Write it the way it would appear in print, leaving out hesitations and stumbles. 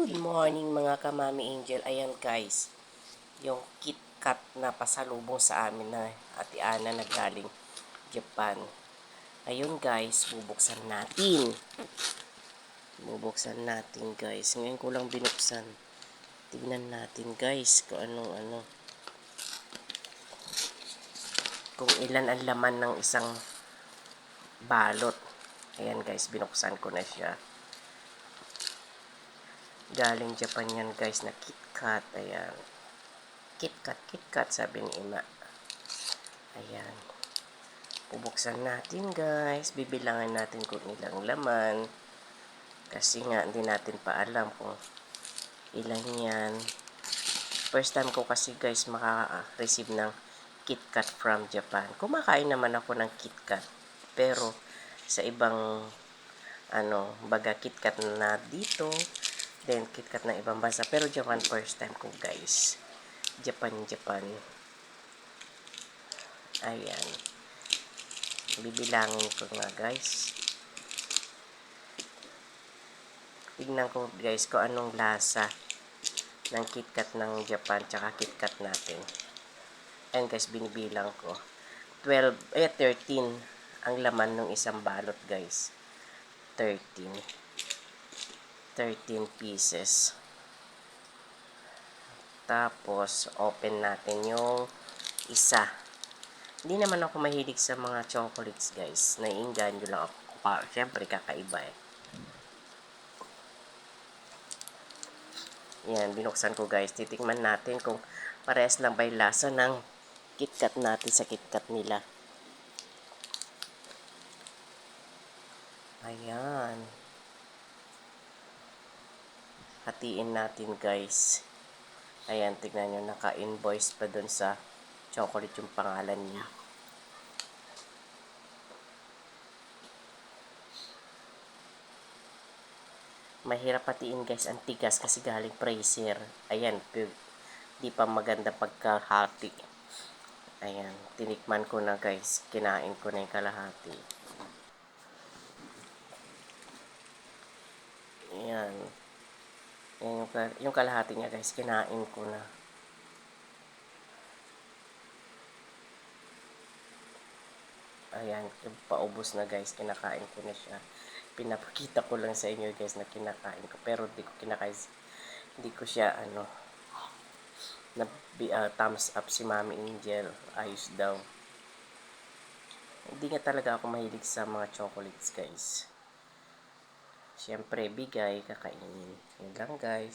Good morning mga kamami angel. Ayan guys, yung KitKat na pasalubong sa amin na Ate Ana na galing Japan. Ayun guys, bubuksan natin. Bubuksan natin guys. Ngayon ko lang binuksan. Tignan natin guys kung anong kung ilan ang laman ng isang balot. Ayan guys, binuksan ko na siya. Galing Japan yan guys na KitKat. Ayan. KitKat sabi ni Ima. Ayan. Bubuksan natin guys. Bibilangan natin kung ilang laman. Kasi nga hindi natin pa alam kung ilan yan. First time ko kasi guys maka-receive ng KitKat from Japan. Kumakain naman ako ng KitKat. Pero sa ibang baga KitKat na dito. Then KitKat na ibang bansa. Pero Japan first time ko guys. Japan. Ayan. Bibilangin ko nga guys. Tignan ko guys kung anong lasa ng KitKat ng Japan tsaka KitKat natin. Ayan guys, binibilang ko. 13 ang laman ng isang balot guys. 13 pieces. Tapos, open natin yung isa. Hindi naman ako mahilig sa mga chocolates guys. Naiinganyo lang ako. Siyempre, kakaiba eh. Yan, binuksan ko guys. Titikman natin kung parehas lang ba yung lasa ng KitKat natin sa KitKat nila. Ayan. Hatiin natin guys. Ayan, tignan nyo. Naka-invoice pa dun sa chocolate yung pangalan niya. Mahirap hatiin guys. Ang tigas kasi galing freezer. Ayan. Di pa maganda pagkahati. Ayan. Tinikman ko na guys. Kinain ko na yung kalahati. Ayan. Yung kalahati niya guys. Kinain ko na. Ayan. Paubos na guys. Kinakain ko na siya. Pinapakita ko lang sa inyo guys na kinakain ko. Pero hindi ko kinakain. Hindi ko siya thumbs up si Mami Angel. Ayos daw. Hindi nga talaga ako mahilig sa mga chocolates guys. Siyempre, bigay, kakainin. Yun lang guys.